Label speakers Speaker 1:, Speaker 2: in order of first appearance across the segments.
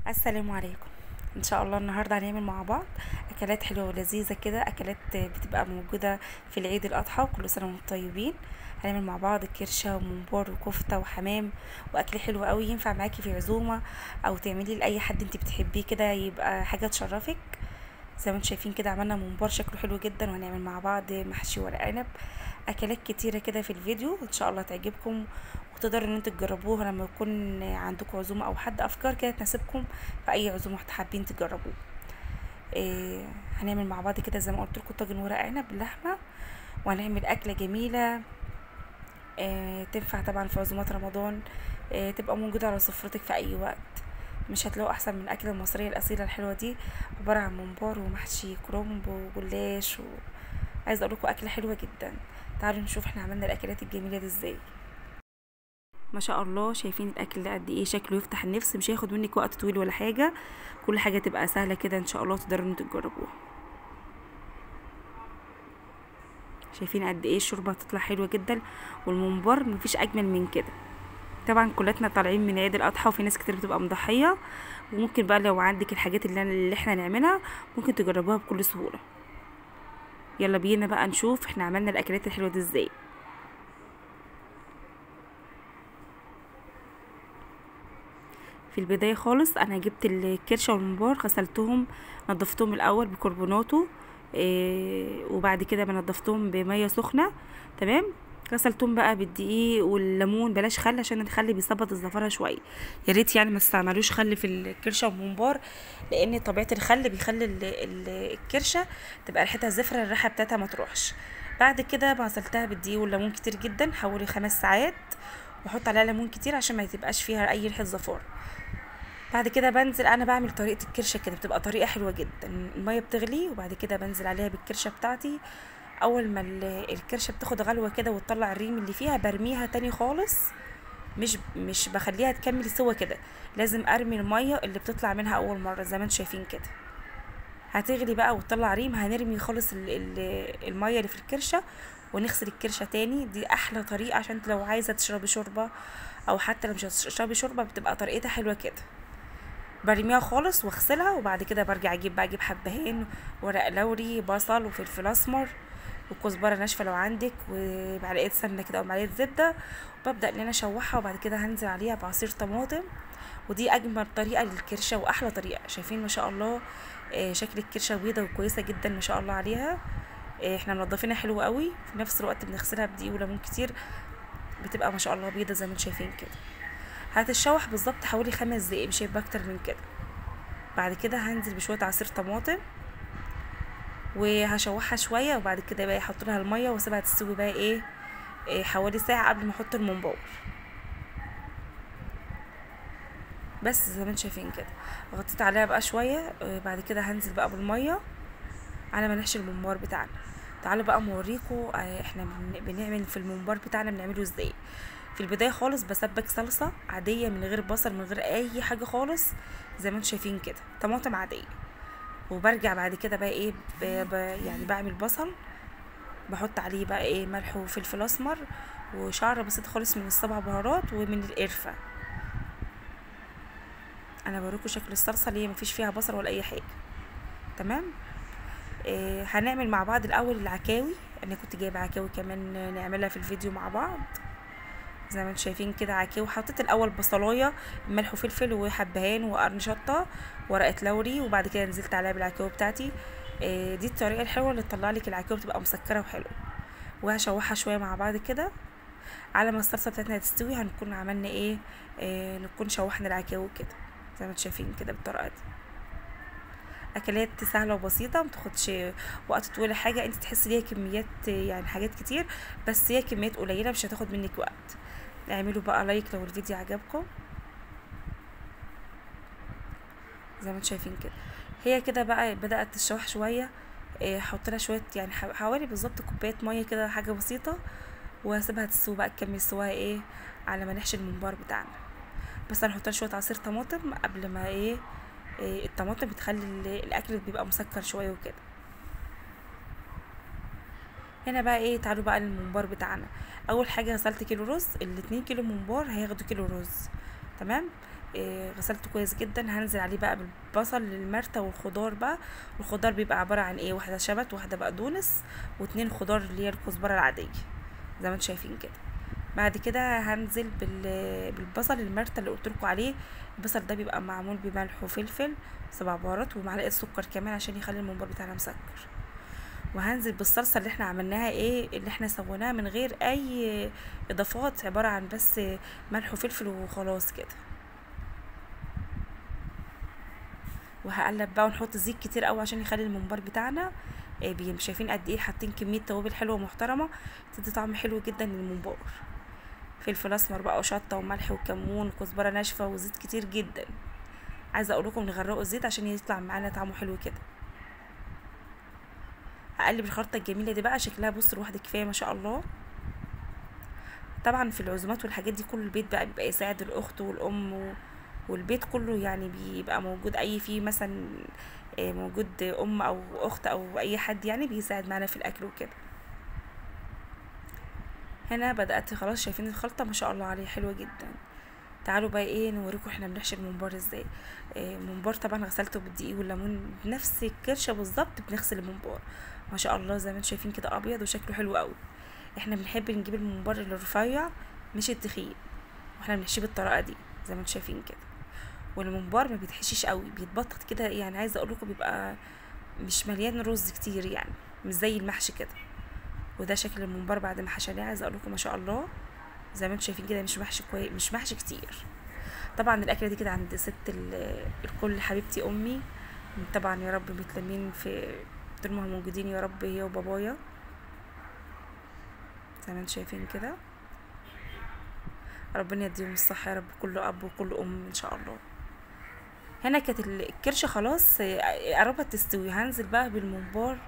Speaker 1: السلام عليكم. ان شاء الله النهارده هنعمل مع بعض اكلات حلوه ولذيذه كده، اكلات بتبقى موجوده في العيد الاضحى، وكل سنه وانتم طيبين. هنعمل مع بعض كرشه وممبار وكفته وحمام، واكل حلو قوي ينفع معاكي في عزومه او تعملي لاي حد انت بتحبيه كده، يبقى حاجه تشرفك. زي ما انتم شايفين كده عملنا ممبار شكله حلو جدا، وهنعمل مع بعض محشي ورق عنب. اكلات كتيره كده في الفيديو ان شاء الله تعجبكم، وتقدروا ان انتوا تجربوها لما يكون عندكم عزومه او حد، افكار كده تناسبكم في اي عزومه حابين تجربوه. إيه، هنعمل مع بعض كده زي ما قلت لكم طاجن ورق عنب باللحمه، وهنعمل اكله جميله. تنفع طبعا في عزومات رمضان، تبقى موجوده على سفرتك في اي وقت. مش هتلاقوا احسن من الاكله المصريه الاصيله الحلوه دي، عباره عن ممبار ومحشي كرنب وجلاش عايزه اقول لكم اكله حلوه جدا. تعالوا نشوف احنا عملنا الاكلات الجميله دي ازاي. ما شاء الله، شايفين الاكل ده قد ايه شكله يفتح النفس، مش هياخد منك وقت طويل ولا حاجه، كل حاجه تبقى سهله كده ان شاء الله، تقدروا انتوا تجربوها. شايفين قد ايه الشوربه هتطلع حلوه جدا، والممبار مفيش اجمل من كده. طبعا كلاتنا طالعين من عيد الاضحى، وفي ناس كتير بتبقى مضحيه، وممكن بقى لو عندك الحاجات اللي احنا نعملها ممكن تجربوها بكل سهوله. يلا بينا بقى نشوف احنا عملنا الاكلات الحلوه دي ازاي. في البدايه خالص انا جبت الكرشه والممبار، غسلتهم، نضفتهم الاول بكربوناتو، وبعد كده بنضفتهم بميه سخنه. تمام. غسلتهم بقى بالدقيق والليمون، بلاش خل عشان الخل بيثبط الزفاره شويه. يا ريت يعني ما تستعملوش خل في الكرشه والممبار، لان طبيعه الخل بيخلي الكرشه تبقى ريحتها زفره، الريحه بتاعتها ما تروحش. بعد كده غسلتها بالدقيق والليمون كتير جدا حوالي 5 ساعات، واحط عليها ليمون كتير عشان ما تبقاش فيها اي ريحه زفاره. بعد كده بنزل، انا بعمل طريقه الكرشه كده، بتبقى طريقه حلوه جدا. الميه بتغلي وبعد كده بنزل عليها بالكرشه بتاعتي. اول ما الكرشه بتاخد غلوه كده وتطلع الريم اللي فيها، برميها تاني خالص، مش بخليها تكمل سوا كده، لازم ارمي الميه اللي بتطلع منها اول مره زي ما انتم شايفين كده. هتغلي بقى وتطلع ريم، هنرمي خالص الميه اللي في الكرشه، ونغسل الكرشه تاني. دي احلى طريقه عشان لو عايزه تشربي شوربه، او حتى لو مش هتشربي شوربه بتبقى طريقتها حلوه كده. برميها خالص واغسلها، وبعد كده برجع اجيب حبهان، ورق لوري، بصل وفلفل اسمر، وكزبره ناشفه لو عندك، ومعلقه سمنه كده او معلقه زبده، وببدا ان انا اشوحها، وبعد كده هنزل عليها بعصير طماطم. ودي اجمل طريقه للكرشه واحلى طريقه. شايفين ما شاء الله، شكل الكرشه بيضه وكويسه جدا ما شاء الله عليها. احنا منضفينها حلو قوي، في نفس الوقت بنغسلها بدقيق وليمون كتير، بتبقى ما شاء الله بيضه زي ما انتم شايفين كده. هتتشوح بالظبط حوالي 5 دقايق، مش هيبقى اكتر من كده. بعد كده هنزل بشويه عصير طماطم، وهشوحها شويه، وبعد كده بقى احط لها الميه واسيبها تستوي بقى حوالي ساعه قبل ما احط الممبار. بس زي ما انتم شايفين كده غطيت عليها بقى شويه، بعد كده هنزل بقى بالميه على ما نحشي الممبار بتاعنا. تعالوا بقى موريكم احنا بنعمل في الممبار بتاعنا بنعمله ازاي. في البدايه خالص بسبك صلصه عاديه من غير بصل، من غير اي حاجه خالص، زي ما انتم شايفين كده، طماطم عاديه. وبرجع بعد كده بقى يعني بعمل بصل، بحط عليه بقى ملح وفلفل اسمر، وشعره بسيط خالص من السبع بهارات ومن القرفه. انا بوريكم شكل الصلصه اللي هي مفيش فيها بصل ولا اي حاجه. تمام. هنعمل مع بعض الاول العكاوي. انا كنت جايبه عكاوي كمان نعملها في الفيديو مع بعض. زي ما انتم شايفين كده عكاوي، حطيت الاول بصلايه، ملح وفلفل وحبهان وقرن شطه، ورقه لوري، وبعد كده نزلت عليها بالعكاوي بتاعتي. دي الطريقه الحلوه اللي تطلع لك العكاوي بتبقى مسكره وحلوه. وهشوحها شويه مع بعض كده على ما الصلصه بتاعتنا تستوي، هنكون عملنا نكون شوحنا العكاوي كده زي ما انتم شايفين كده بالطريقه دي. اكلات سهله وبسيطه، متاخدش وقت طويل، حاجه انت تحسي ليها كميات يعني حاجات كتير، بس هي كميات قليله مش هتاخد منك وقت. اعملوا بقى لايك لو الفيديو عجبكم. زي ما انتم شايفين كده هي كده بقى بدات تشوح شويه. احط لها شويه يعني حوالي بالظبط كوبايه ميه كده، حاجه بسيطه، وهسيبها تستوي بقى تكمل سواها على ما نحشي الممبار بتاعنا. بس انا هحط لها شويه عصير طماطم قبل ما الطماطم بتخلي الاكل بيبقى مسكر شويه وكده. هنا بقى تعالوا بقى للممبار بتاعنا. اول حاجه غسلت كيلو رز، ال2 كيلو ممبار هياخدوا كيلو رز. تمام. غسلته كويس جدا. هنزل عليه بقى بالبصل المرتة والخضار بقى. والخضار بيبقى عبارة عن ايه، واحدة شبت، واحدة بقدونس، واتنين خضار اللي هي الكزبرة العادية زي ما انتم شايفين كده. بعد كده هنزل بالبصل المرتة اللي قلتلكوا عليه. البصل ده بيبقى معمول بملح وفلفل 7 بهارات ومعلقة سكر كمان عشان يخلي الممبار بتاعنا مسكر. وهنزل بالصلصة اللي احنا عملناها اللي احنا سويناها من غير اي اضافات، عبارة عن بس ملح وفلفل وخلاص كده. وهقلب بقى ونحط زيت كتير قوي عشان يخلي الممبار بتاعنا شايفين قد ايه حاطين كميه توابل حلوه ومحترمه تدي طعم حلو جدا للممبار. فلفل اسمر بقى وشطه وملح وكمون وكزبره ناشفه وزيت كتير جدا. عايزه اقول لكم نغرقوا الزيت عشان يطلع معانا طعمه حلو كده. هقلب الخلطه الجميله دي بقى، شكلها بص لوحده كفايه ما شاء الله. طبعا في العزومات والحاجات دي كل البيت بقى بيبقى يساعد الاخت والام والبيت كله يعني بيبقى موجود، اي فيه مثلا موجود ام او اخت او اي حد يعني بيساعد معانا في الاكل وكده. هنا بدأت خلاص، شايفين الخلطة ما شاء الله عليها حلوة جدا. تعالوا بقى نوريكم احنا بنحشي الممبار ازاي. الممبار طبعا غسلته بالدقيق والليمون بنفس الكرشة بالظبط. بنغسل الممبار ما شاء الله زي ما انتم شايفين كده ابيض وشكله حلو قوي. احنا بنحب نجيب الممبار الرفيع مش التخين، واحنا بنحشيه بالطريقة دي زي ما انتم شايفين كده. والممبار ما بيتحشيش قوي، بيتبطط كده يعني. عايزه اقول لكم بيبقى مش مليان رز كتير يعني، مش زي المحشي كده. وده شكل الممبار بعد ما حشيناه. عايزه اقول لكم ما شاء الله زي ما انتم شايفين كده، مش محشي كويس، مش محشي كتير. طبعا الاكله دي كده عند ست الكل حبيبتي امي. طبعا يا رب متلمين في طول ما هم موجودين يا رب، هي وبابايا زي ما انتم شايفين كده. ربنا يديهم الصحه يا رب، كل اب وكل ام ان شاء الله. هنا كانت الكرشه خلاص قربت تستوي. هنزل بقى بالممبار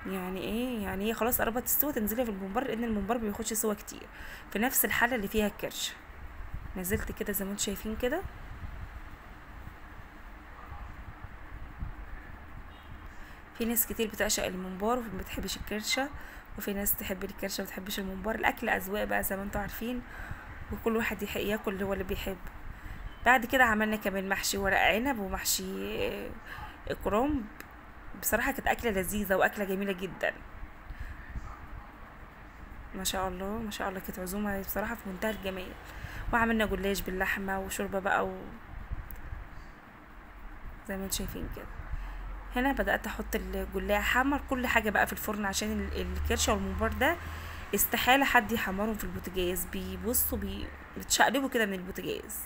Speaker 1: يعني هي خلاص قربت تستوي، تنزلي في الممبار لان الممبار بياخدش سوا كتير في نفس الحله اللي فيها الكرشه. نزلت كده زي ما انتم شايفين كده. في ناس كتير بتعشق الممبار وما بتحبش الكرشه، وفي ناس تحب الكرشه وما بتحبش الممبار. الاكل اذواق بقى زي ما انتم عارفين، وكل واحد ياكل هو اللي بيحبه. بعد كده عملنا كمان محشي ورق عنب ومحشي كرنب. بصراحه كانت اكله لذيذه واكله جميله جدا ما شاء الله ما شاء الله. كانت عزومه بصراحه في منتهى الجمال. وعملنا جلاش باللحمه وشوربه بقى زي ما انتم شايفين كده. هنا بدات احط الجلاش، احمر كل حاجه بقى في الفرن عشان الكرشه والممبار ده استحاله حد يحمرهم في البوتاجاز. بيبصوا بتشقلبوا كده من البوتاجاز.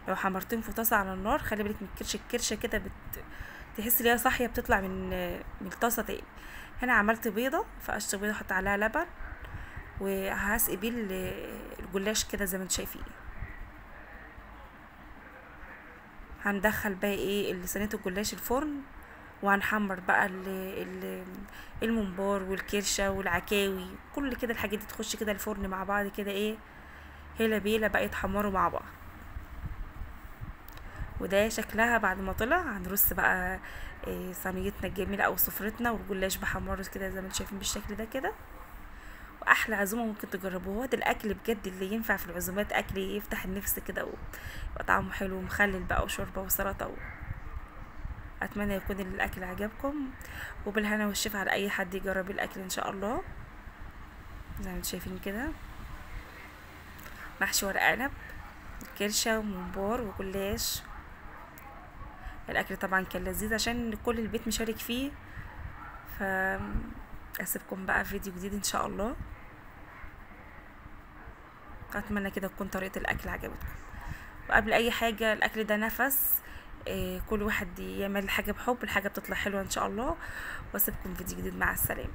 Speaker 1: لو حمرتهم في طاسه على النار خلي بالك من الكرشه كده تحس ان هي صاحيه بتطلع من الطاسه تاني. هنا عملت بيضه، فقشت بيضه احط عليها لبن وهسقي بيه الجلاش كده زي ما انتم شايفين. هندخل بقى صينيه الجلاش الفرن، وهنحمر بقى الممبار والكرشه والعكاوي كل كده الحاجات دي تخش كده الفرن مع بعض كده هيلا بيلا بقى يتحمروا مع بعض. وده شكلها بعد ما طلع. هنرص بقى صينيتنا الجميله او سفرتنا والجلاش بحمره كده زي ما انتم شايفين بالشكل ده كده. واحلى عزومه ممكن تجربوه. ده الاكل بجد اللي ينفع في العزومات، اكل يفتح النفس كده ويبقى طعمه حلو ومخلل بقى وشوربه وسلطه اتمنى يكون الاكل عجبكم، وبالهنا والشفا على اي حد يجرب الاكل ان شاء الله. زي ما انتم شايفين كده محشي ورق عنب كرشه وممبار وجلاش. الاكل طبعا كان لذيذ عشان كل البيت مشارك فيه. اسيبكم بقى في فيديو جديد ان شاء الله. اتمنى كده تكون طريقه الاكل عجبتكم. وقبل اي حاجه الاكل ده نفس، كل واحد يعمل حاجه بحب الحاجه بتطلع حلوه ان شاء الله. واسيبكم فيديو جديد، مع السلامه.